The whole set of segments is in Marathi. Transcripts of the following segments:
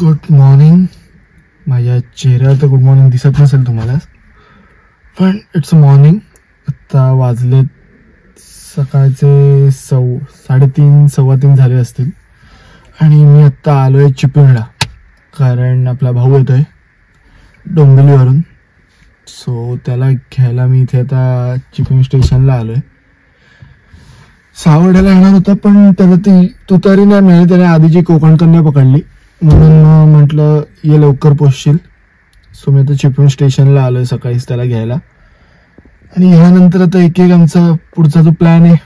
Good morning. माझ्या चेहऱ्यावर तर गुड मॉर्निंग दिसत नसेल तुम्हाला, पण इट्स अ मॉर्निंग. आत्ता वाजलेत सकाळचे 3:30 3:15 झाले असतील आणि मी आत्ता आलो आहे चिपळूणला, कारण आपला भाऊ येतो आहे डोंबिवलीवरून. सो त्याला घ्यायला मी इथे आता चिपळूण स्टेशनला आलो आहे. 6 वाजेला येणार होता, पण त्याला ती तुतारी नाही मिळाली. त्याने आधीची कोकण कन्या पकडली, म्हणून म्हटलं ये लवकर पोचशील. सो मी आता चिपळूण स्टेशनला आलो आहे सकाळीच त्याला घ्यायला. आणि ह्यानंतर आता एक एक आमचा पुढचा जो प्लॅन आहे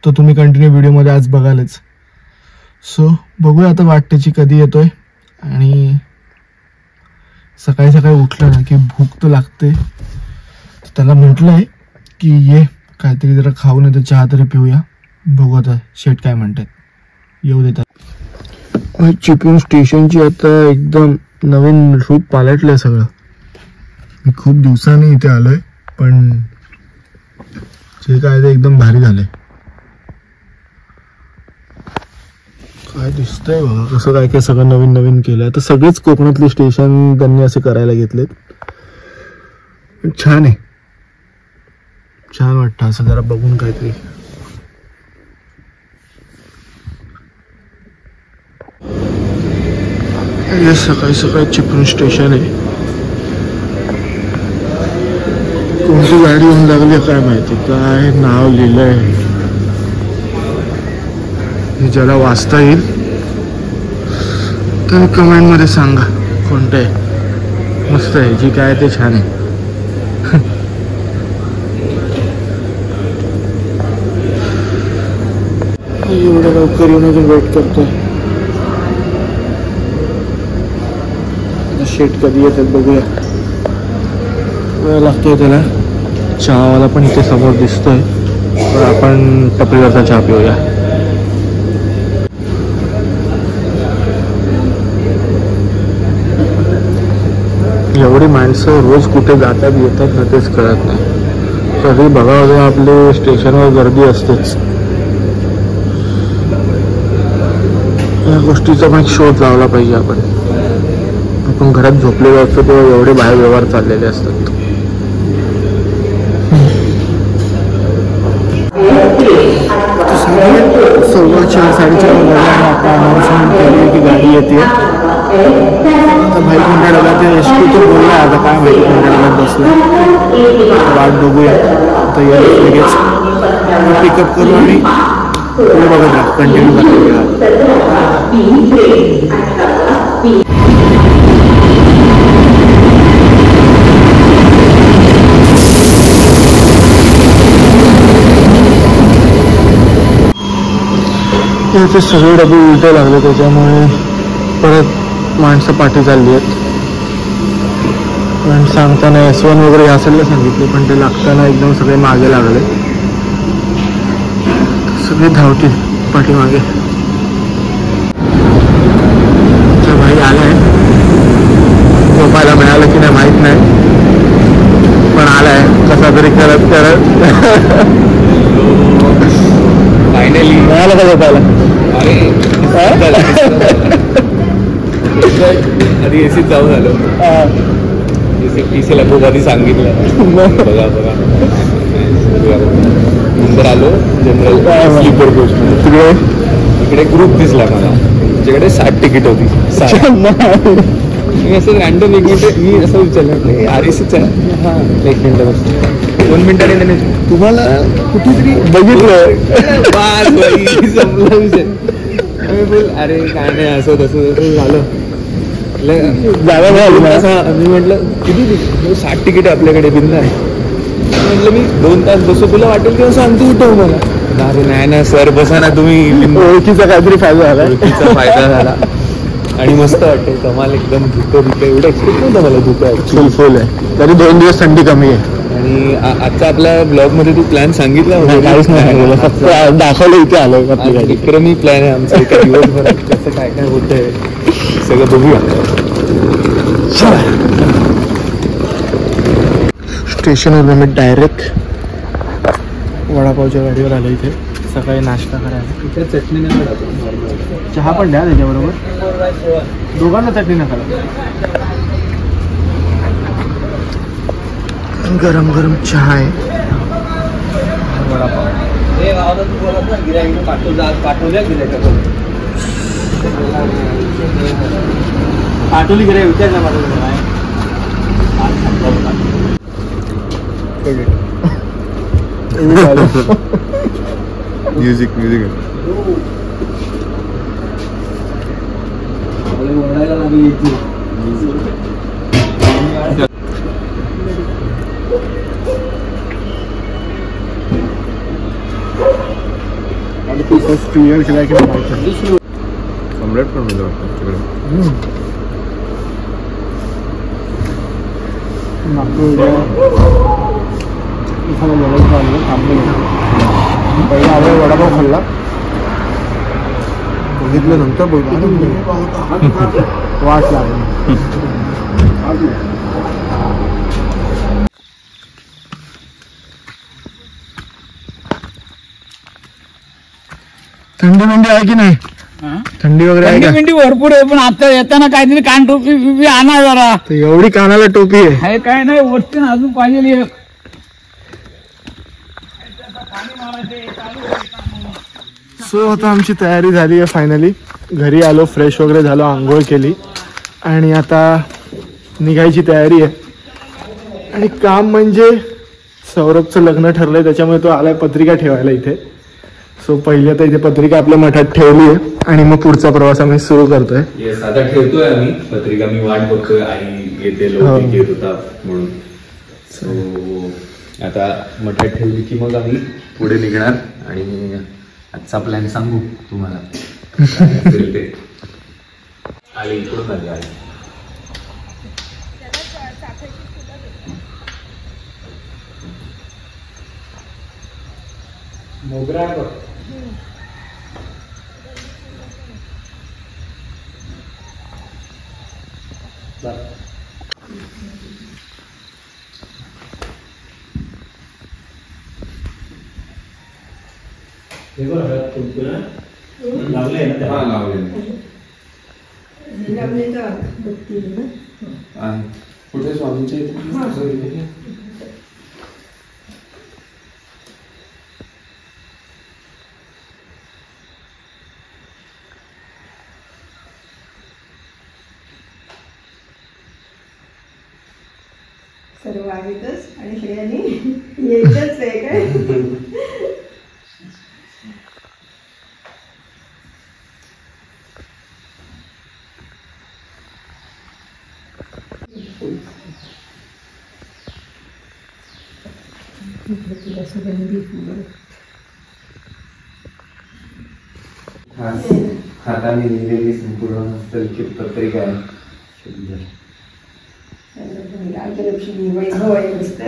तो तुम्ही कंटिन्यू व्हिडिओमध्ये आज बघालच. सो बघूया आता वाट त्याची कधी येतोय. आणि सकाळी सकाळी उठलं ना की भूक तर लागते. त्याला म्हटलं आहे की ये काहीतरी जरा खाऊन येतं, चहा तरी पिऊया. बघू आता शेट काय म्हणतात, येऊ देतात. चिपळूण स्टेशनची आता एकदम नवीन रूप पालटलंय सगळं. मी खूप दिवसांनी इथे आलोय, पण जे काय ते एकदम भारी झालंय. काय दिसतंय बघा कसं काय काय सगळं नवीन नवीन केलंय. आता सगळेच कोकणातले स्टेशन त्यांनी असे करायला घेतलेत. छान आहे, छान वाटतं असं जरा बघून काहीतरी. हे सकाळी सकाळी चिपळूण स्टेशन आहे. कोणती गाडी येऊन लागली काय माहिती, काय नाव लिहिलंय हे ज्याला वाचता येईल तर कमेंट मध्ये सांगा कोणतं आहे. मस्त आहे, जी काय ते छान आहे. एवढं लवकर येऊन अजून वेट करतोय. शेट कधी येतात बघूया. वेळ लागतोय त्याला. चहावाला पण इथे समोर दिसतोय, तर आपण टपरीवरचा चहा पिऊया. एवढी माणसं रोज कुठे जातात येतात ना तेच कळत नाही. कधी बघावं आपले स्टेशनवर गर्दी असतेच. या गोष्टीचा पण शोध लावला पाहिजे आपण. आपण घरात झोपलेलो असतो तेव्हा एवढे बाहेर व्यवहार चाललेले असतात. सव्वा 4 साडेचार वाजता आता अनाउन्समेंट केली की गाडी येते. आता भाई कोणत्या डब्यात एसटी तर बोलला, आता काय माहिती कोणत्या डब्यात बसलं. वाट बघूया. आता या लगेच पिकअप करू आणि पुढे बघत राहा, कंटिन्यू करा. ते सगळे डबे उलटे लागले, त्याच्यामुळे परत माणसं पाठी चालली आहेत. पण सांगताना S1 वगैरे असेल सांगितले, पण ते लागताना एकदम सगळे मागे लागले. सगळे धावतील पाठीमागे. भाई आलाय, झोपायला मिळालं की नाही माहित नाही, पण आलाय कसा तरी करत करत. फायनली मिळालं का झोपायला? आधी एसीत जाऊन आलो. पीसीला खूप आधी सांगितलं बघा बघा. नंतर आलो जनरल स्लीपर कोच मध्ये. तिकडे इकडे ग्रुप दिसला मला, त्याच्याकडे 60 तिकीट होती. मी असं रॅन्डम 1 मिनिट मी असं विचारलं RACच आहे. हां 1 मिनिट बस. 2 मिनिटांनी त्याने तुम्हाला कुठेतरी बघितलं. जमला विषय. मी बोल अरे काय नाही असं तसं तसं झालं. मी म्हटलं किती 60 तिकीट आपल्याकडे बिंद आहे. म्हटलं मी 2 तास बसू, तुला वाटेल की असं आमचं उठव मला. अरे नाही ना सर बसा ना तुम्ही. ओळखीचा काहीतरी फायदा झाला. ओळखीचा फायदा झाला आणि मस्त वाटतं. कमाल एकदम धुकं एवढं एक्सपेक्ट नव्हतं मला. धुकं फुल आहे, तरी 2 दिवस थंडी कमी आहे. आणि आजचा आपल्या ब्लॉग मध्ये तू प्लॅन सांगितला होता? काहीच नाही, फक्त दाखवलं इथे आलोय. विक्रमी प्लॅन आहे आमचा. एका दिवसभरात कसं काय काय होतंय सगळं बघूया. स्टेशनवर मी डायरेक्ट वडापावच्या गाडीवर आलो. इथे सकाळी नाश्ता करायला. चटणी नाही, चहा पण द्या त्याच्याबरोबर. दोघांना चटणी नका. गरम गरम चहा आहे. वडापाव. पाठवली गिराय विचार ना म्युझिक म्युझिक क्लिअर केला की ऑमलेट पण मिळलं वाटतं तिकडे. पहिला आम्ही वडापाव खाल्ला, बघितलं नंतर वाट लागली. थंडी मंडी आहे की नाही? थंडी वगैरे आहे का? थंडी भरपूर आहे, पण आता येताना काहीतरी कान टोपी बिपी आणा जरा. एवढी कानाला टोपी आहे काय नाही वरती ना अजून पाहिजे. सो आता आमची तयारी झाली आहे फायनली. घरी आलो, फ्रेश वगैरे झालो, आंघोळ केली आणि आता निघायची तयारी आहे. आणि काम म्हणजे सौरभचं लग्न ठरलंय, त्याच्यामुळे तो आलाय पत्रिका ठेवायला इथे. सो पहिले तर इथे पत्रिका आपल्या मठात ठेवली आहे आणि मग पुढचा प्रवास आम्ही सुरू करतोय. येस, आता ठेवतोय आम्ही पत्रिका. मी वाट बघतोय, आई येते लोक येत होता म्हणून. सो आता मठात ठेवली की मग आम्ही पुढे निघणार आणि आजचा प्लॅन सांगू तुम्हाला. ते आले इकडून आले आले. मोगरा कुठे स्वामींच्या इथे सर्व आहेतच आणि सगळ्यांनी यायचंच आहे काय. हाताने लिहिलेली संपूर्ण हस्तलिखित पत्रिका आहे. राजलक्ष्मी वैभव आहे मस्त.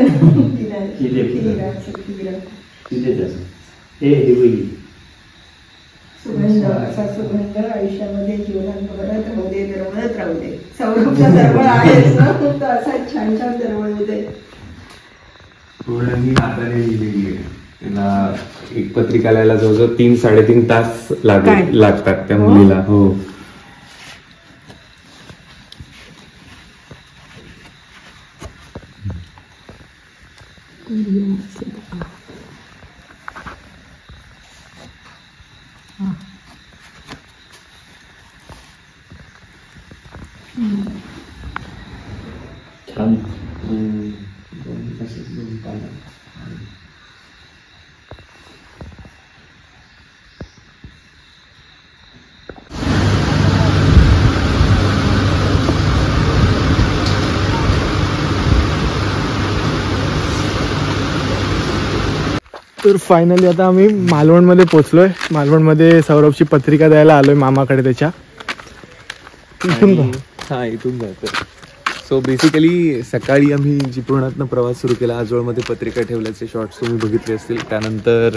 सुगंध असा सुगंध आयुष्यामध्ये जीवनात भरत राहू दे, दरवळत राहू दे. सौरभचा दरवळ आहेच ना, असा छान छान दरवळ होऊ दे. पूर्ण मी हाताने लिहिलेली आहे. त्यांना एक पत्रिका लिहायला जवळजवळ 3-3.5 तास लागतात त्या मुलीला. हो, छान. तर फायनली आता आम्ही मालवणमध्ये पोहोचलोय. मालवणमध्ये सौरभची पत्रिका द्यायला आलोय मामाकडे त्याच्या. इथून जातो. सो बेसिकली सकाळी आम्ही चिपळूणातनं प्रवास सुरू केला. आजोळमध्ये पत्रिका ठेवल्याचे शॉर्ट्स तुम्ही बघितले असतील. त्यानंतर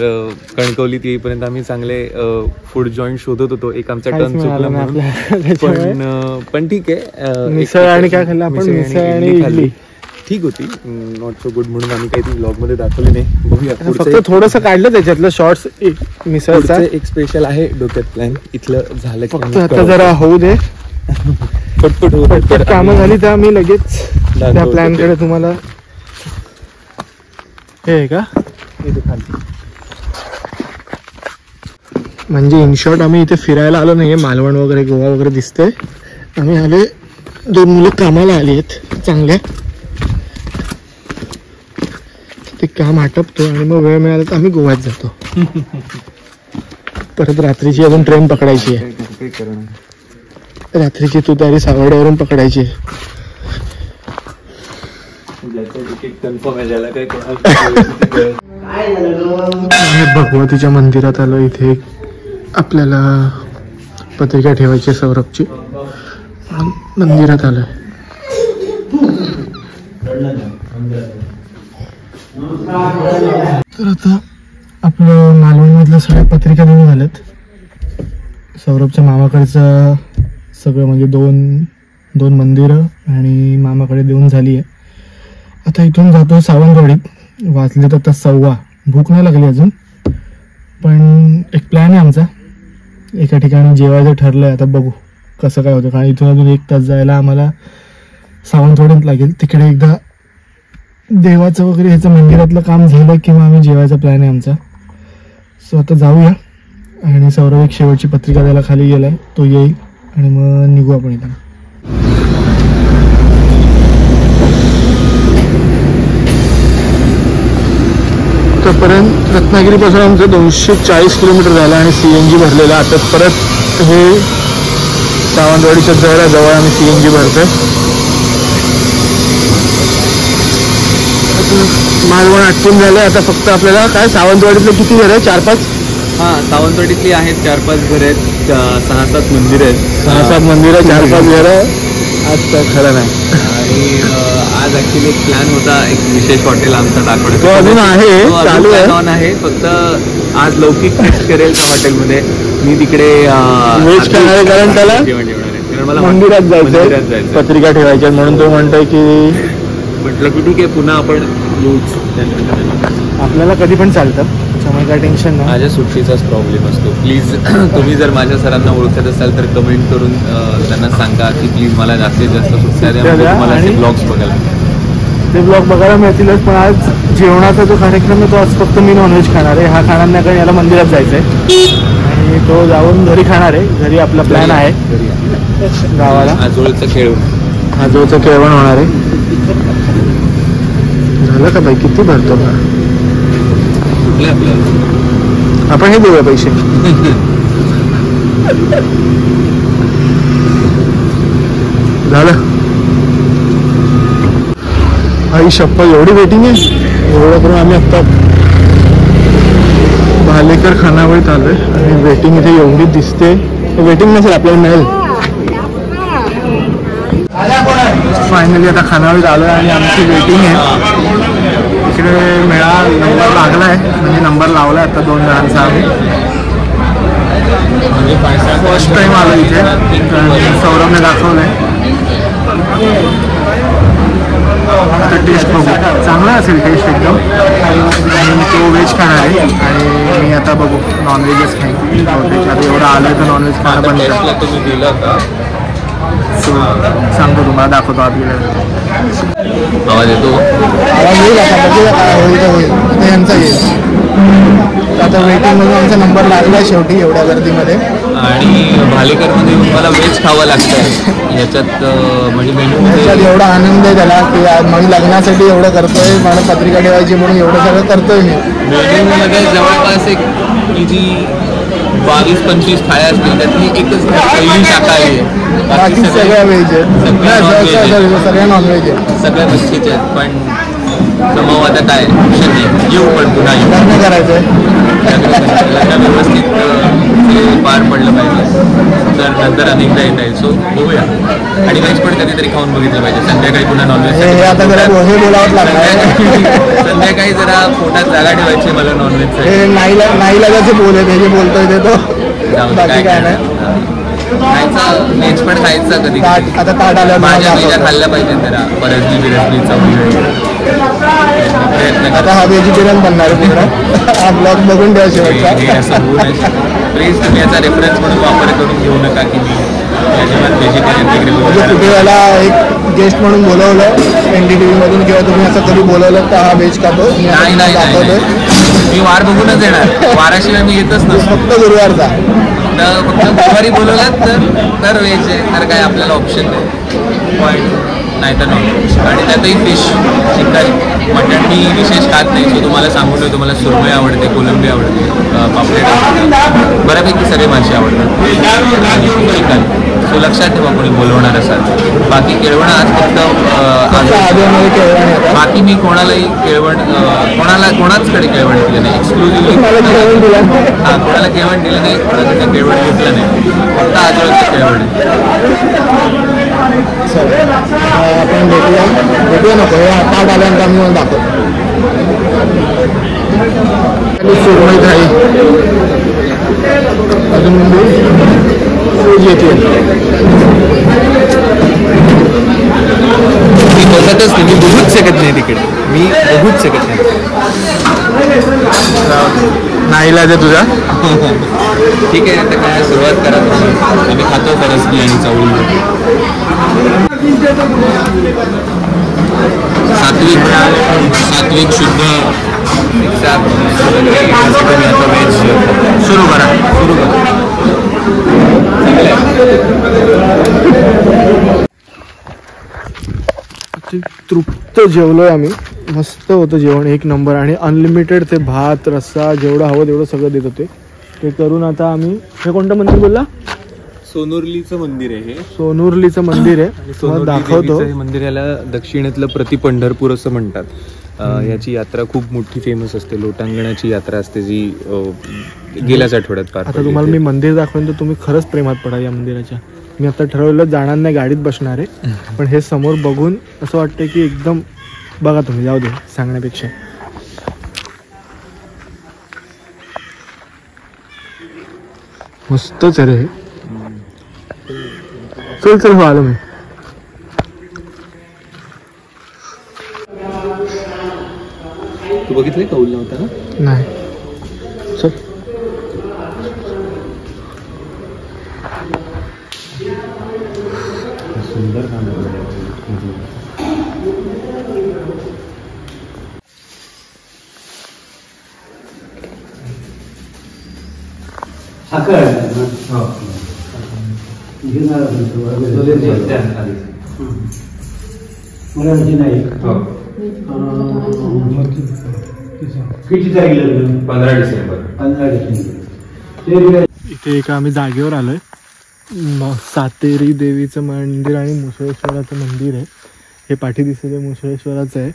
कणकवलीत येईपर्यंत आम्ही चांगले फूड जॉईंट शोधत होतो. एक आमचा टर्न चुकला म्हणून, पण ठीक आहे. मिसळ आणि काय खाल्लं आपण? मिसळ आणि इडली ठीक होती, नॉट सो गुड म्हणून आम्ही काही ब्लॉग मध्ये दाखवले नाही. बघूया, फक्त थोडंसं काढलं त्याच्यातलं शॉर्ट्स. मिसळचा एक स्पेशल आहे डोक्यात प्लॅन. इथलं झालं फक्त आता जरा होऊ दे. पटपट कामं झाली तर आम्ही लगेच त्या प्लॅन कडे तुम्हाला हे आहे का इथे खाली. म्हणजे इन शॉर्ट आम्ही इथे फिरायला आलो नाहीये. मालवण वगैरे गोवा वगैरे दिसतंय. आम्ही आले 2 मुलं कामाला आली आहेत चांगल्या. ते काम आटपतो आणि मग वेळ मिळाला तर आम्ही गोव्यात जातो. परत रात्रीची अजून ट्रेन पकडायची आहे. रात्रीची तू तयारी सावर्ड्यावरून पकडायची आहे. आम्ही भगवतीच्या मंदिरात आलो. इथे आपल्याला पत्रिका ठेवायची सौरभची. मंदिरात आलोय. तर आता आपलं मालवणमधल्या सगळ्या पत्रिका देऊन झाल्यात. सौरभच्या मामाकडचं सगळं म्हणजे दोन मंदिरं आणि मामाकडे देऊन झाली आहे. आता इथून जातो सावंतवाडीत. वाजलेत आता 1:15. भूक नाही लागली अजून, पण एक प्लॅन आहे आमचा. एका ठिकाणी जेवायचं ठरलंय. आता बघू कसं काय होतं, कारण इथून अजून 1 तास जायला आम्हाला सावंतवाडीत लागेल. तिकडे एकदा देवाचं वगैरे ह्याचं मंदिरातलं काम झालं किंवा आम्ही जेवायचा प्लॅन आहे आमचा. सो आता जाऊया. आणि सौरभ एक शेवटची पत्रिका द्यायला खाली गेलाय, तो येईल आणि मग निघू आपण इथं. आतापर्यंत रत्नागिरीपासून आमचं 240 किलोमीटर झालं आणि CNG भरलेलं. आता परत हे सावंतवाडीच्या जवळ आम्ही CNG भरतोय. मालवण आटपून झालं. आता फक्त आपल्याला काय सावंतवाडीतले किती घर आहे? 4-5. हां, सावंतवाडीतली आहेत 4-5 घर आहेत. 6-7 मंदिर आहेत. 6-7 मंदिरं, 4-5 घरं. आज तर खरं नाही. आणि आज ऍक्च्युली एक प्लॅन होता, एक विशेष हॉटेल आमचा दाखवण्याचा. तो अजून आहे, चालू आहे. फक्त आज लौकिक टेस्ट करेल त्या हॉटेलमध्ये. मी तिकडे वेज करणार आहे, कारण त्याला मला मंदिरात जायचंय, पत्रिका ठेवायच्या. म्हणून तो म्हणतोय की म्हटलं की ठीक आहे, पुन्हा आपण येऊच. आपल्याला कधी पण चालतं, त्यामुळे काय टेन्शन नाही. माझ्या सुट्टीचाच प्रॉब्लेम असतो. प्लीज तुम्ही जर माझ्या सरांना ओळखत असाल तर कमेंट करून त्यांना सांगा की प्लीज मला जास्तीत जास्त सुट्ट्या द्या. मला असे ब्लॉग्स बघायला, ते ब्लॉग बघायला मिळतीलच. पण आज जेवणाचा जो कार्यक्रम आहे तो आज फक्त मी नॉनव्हेज खाणार आहे. हा खाणार नाही, कारण याला मंदिरात जायचं आहे आणि तो जाऊन घरी खाणार आहे. घरी आपला प्लॅन आहे गावाला. आजोळचं खेळून आजोळचं केळवण होणार आहे. झालं का बाई? किती भरतो का? कुठले आपल्याला? आपण हे देऊया पैसे. झालं. आई शप्पथ, एवढी वेटिंग आहे. एवढं करून आम्ही आत्ता भालेकर खानावळीत आलोय आणि वेटिंग इथे एवढी दिसते. वेटिंग नसेल, आपल्याला मिळेल. फायनली आता खानावळीत आलोय आणि आमची वेटिंग आहे. इकडे नंबर लागला आहे, म्हणजे नंबर लावला आहे आता 2 जणांचा. आम्ही फर्स्ट टाइम आलो इथे. सौरभने दाखवलंय. आता टेस्ट बघू, चांगला असेल टेस्ट एकदम. आणि तो व्हेज खाणार आहे आणि मी आता बघू नॉनव्हेजच खाईन. आता एवढं आलं तर नॉनव्हेज खाणं बंद करा. तुम्ही दिलं का? सांगतो तुम्हाला, दाखवतो आत गेल्यावर. आवाज येतो. आवाज येईल आता, बघूया काय होईल तर होईल. आता यांचा येईल. आता वेटिंगमध्ये आमचा नंबर लागला आहे शेवटी एवढ्या गर्दीमध्ये. आणि भालेकरमध्ये मला व्हेज खावं लागतं याच्यात. म्हणजे मेन्यू एवढा आनंद आहे त्याला की आज माझ्या लग्नासाठी एवढं करतोय, मला पत्रिका ठेवायची म्हणून एवढं सगळं करतोय मी. मेन्यूमध्ये जवळपास एक ही जी 22-25 थाळ्या असतील त्यातली एकच पहिली शाकाहारी आहे. बाकी सगळ्या व्हेज आहेत, सगळ्या नॉनव्हेज आहेत. सगळ्या मच्छीचे आहेत. पण जमाव आता काय येऊ, पण पुन्हा येऊ. लग्न करायचंय. लग्न व्यवस्थित पार पडलं पाहिजे, तर नंतर अनेकदा येता येईल. सो बघूया. आणि व्हेज पण कधीतरी खाऊन बघितलं पाहिजे. संध्याकाळी पुन्हा नॉनव्हेज. आता जरा हे बोलावंच लागणार. संध्याकाळी जरा पोटात जागा ठेवायची मला नॉनव्हेज. हे नाईला जसे बोलत हे जे बोलतोय ते तो बाकी काय नाही. खायचं व्हेज पण खायचं कधी. आता ताट आलं माझ्या खाल्ल्या पाहिजे जरा. परत बिरसली चवळी. आता हा व्हेजिटेरियन बनणार आहे पूर्ण. हा ब्लॉग बघून द्या शेवटचा. प्लीज तुम्ही याचा रेफरन्स म्हणून वापर करून घेऊ नका की मी अजिबात व्हेजिटेरियन वगैरे म्हणजे कुठे वेळेला एक गेस्ट म्हणून बोलवलं NDTV मधून किंवा तुम्ही असं कधी बोलवलं तर हा व्हेज खातो नाही नाही दाखवतोय मी वार बघूनच येणार. वाराशिवाय मी येतच नसतो. फक्त गुरुवारचा तर फक्त बुधवारी बोलवलं तर व्हेज आहे, तर काय आपल्याला ऑप्शन नाही. पॉईंट नाही तर नॉनव्हेज. आणि त्यातही फिश, चिकन, मटण मी विशेष खात नाही. सो तुम्हाला सांगू नये, तुम्हाला सुरमई आवडते, कोलंबी आवडते, पापलेट आवडते, बऱ्यापैकी सगळे मासे आवडतात. चिकन. सो लक्षात ठेवा कोणी बोलवणार असाल. बाकी केळवण आज फक्त बाकी मी कोणालाही केळवण कोणाचकडे केळवण दिलं नाही. एक्सक्लुझिव्हली हां, कोणाला केळवण दिलं नाही, कोणाकडे केळवण घेतलं नाही. फक्त आजोळचं केळवण आहे. आपण भेटूया नको हे ताट आल्यानंतर आम्ही मला दाखवतो. सुरमई थाळी अजून येते. मी बघतच नाही, मी बघूच शकत नाही तिकडे. मी बघूच शकत नाही. नाईलाज आहे तुझा. ठीक आहे, आता काय सुरुवात करा. आम्ही खातो फरसबी आणि चवळी. सात्विक शुद्ध व्हेज सुरू करा. तृप्त जेवलोय आम्ही. मस्त होतं जेवण, एक नंबर. आणि अनलिमिटेड ते भात रस्सा जेवढं हवं तेवढं सगळं देत होते. ते करून आता आम्ही, हे कोणतं मंदिर बोलला? सोनुर्लीचं मंदिर आहे हे. सोनुर्लीचं मंदिर आहे. दाखवतो. हे मंदिर याला दक्षिणेतलं प्रति पंढरपूर असं म्हणतात. याची यात्रा खूप मोठी फेमस असते. लोटांगणाची यात्रा असते जी गेल्याच आठवड्यात पार. आता तुम्हाला मी मंदिर दाखवेन तर तुम्ही खरंच प्रेमात पडा या मंदिराच्या. मी आता ठरवलं जाणार नाही, गाडीत बसणार आहे. पण हे समोर बघून असं वाटतं की एकदम बघा तुम्ही, जाऊ दे सांगण्यापेक्षा. मस्तच आहे रे हे. चल हो आलो मी. तू बघितलंय कौल नव्हता ना? नाही. चल. सुंदर काम किती तारीख लग्न? 15 डिसेंबर. इथे एका आम्ही जागेवर आलोय. सातेरी देवीचं मंदिर आणि मुसळेश्वराचं मंदिर आहे. हे पाठी दिसते मुसळेश्वराचं आहे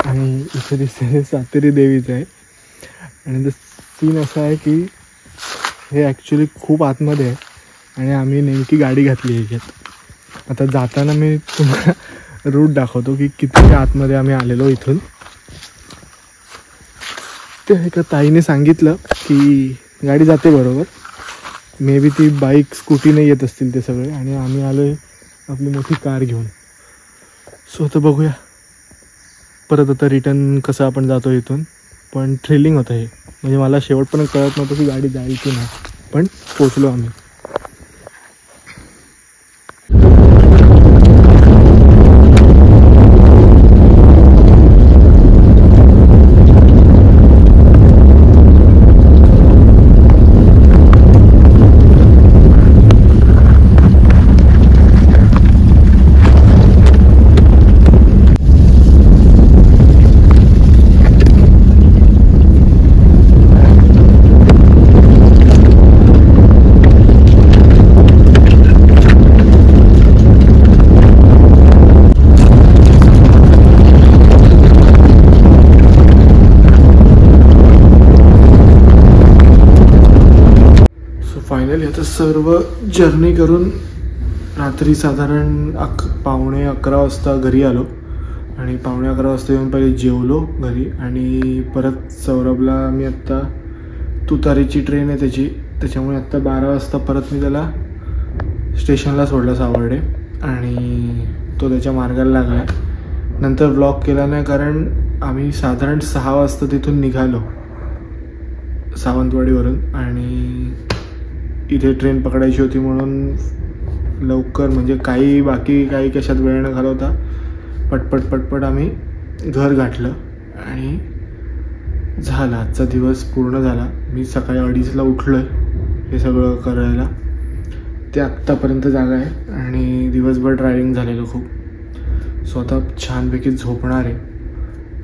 आणि इथे दिसते सातेरी देवीचं आहे. आणि सीन असा आहे की हे ॲक्च्युली खूप आतमध्ये आहे आणि आम्ही नेमकी गाडी घातली आहे ह्याच्यात. आता जाताना मी तुम्हाला रूट दाखवतो की किती आतमध्ये आम्ही आलेलो इथून. ते एका ताईने सांगितलं की गाडी जाते बरोबर. मे बी ती बाईक स्कूटीने येत असतील ते सगळे. आणि आम्ही आलो आहे आपली मोठी कार घेऊन. सो आता बघूया परत आता रिटर्न कसं आपण जातो इथून. पण थ्रिलिंग होतं हे. म्हणजे मला शेवटपर्यंत कळत नव्हतं की गाडी जाईल की नाही. पण पोचलो आम्ही. फायनली आता सर्व जर्नी करून रात्री साधारण 11:15 वाजता घरी आलो. आणि 11:15 वाजता येऊन पहिले जेवलो घरी. आणि परत सौरभला मी आत्ता तुतारीची ट्रेन आहे त्याची, त्याच्यामुळे आत्ता 12 वाजता परत मी त्याला स्टेशनला सोडला सावर्डे. आणि तो त्याच्या मार्गाला लागला. नंतर ब्लॉक केला नाही कारण आम्ही साधारण 6 वाजता तिथून निघालो सावंतवाडीवरून. आणि इथे ट्रेन पकडायची होती म्हणून लवकर म्हणजे काही कशात वेळ न घालवता पटपट आम्ही घर गाठलं आणि झाला आजचा दिवस पूर्ण झाला. मी सकाळी 2:30ला उठलो आहे हे सगळं करायला. ते आत्तापर्यंत जागा आहे आणि दिवसभर ड्रायव्हिंग झालेलं खूप. सो आता छानपैकी झोपणार आहे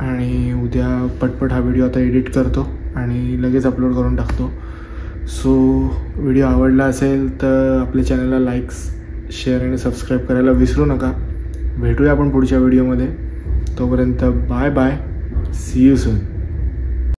आणि उद्या पटपट हा व्हिडिओ आता एडिट करतो आणि लगेच अपलोड करून टाकतो. सो व्हिडिओ आवडला असेल तर आपल्या चॅनलला लाईक्स, शेअर आणि सबस्क्राईब करायला विसरू नका. भेटूया आपण पुढच्या व्हिडिओमध्ये. तोपर्यंत bye bye, see you soon.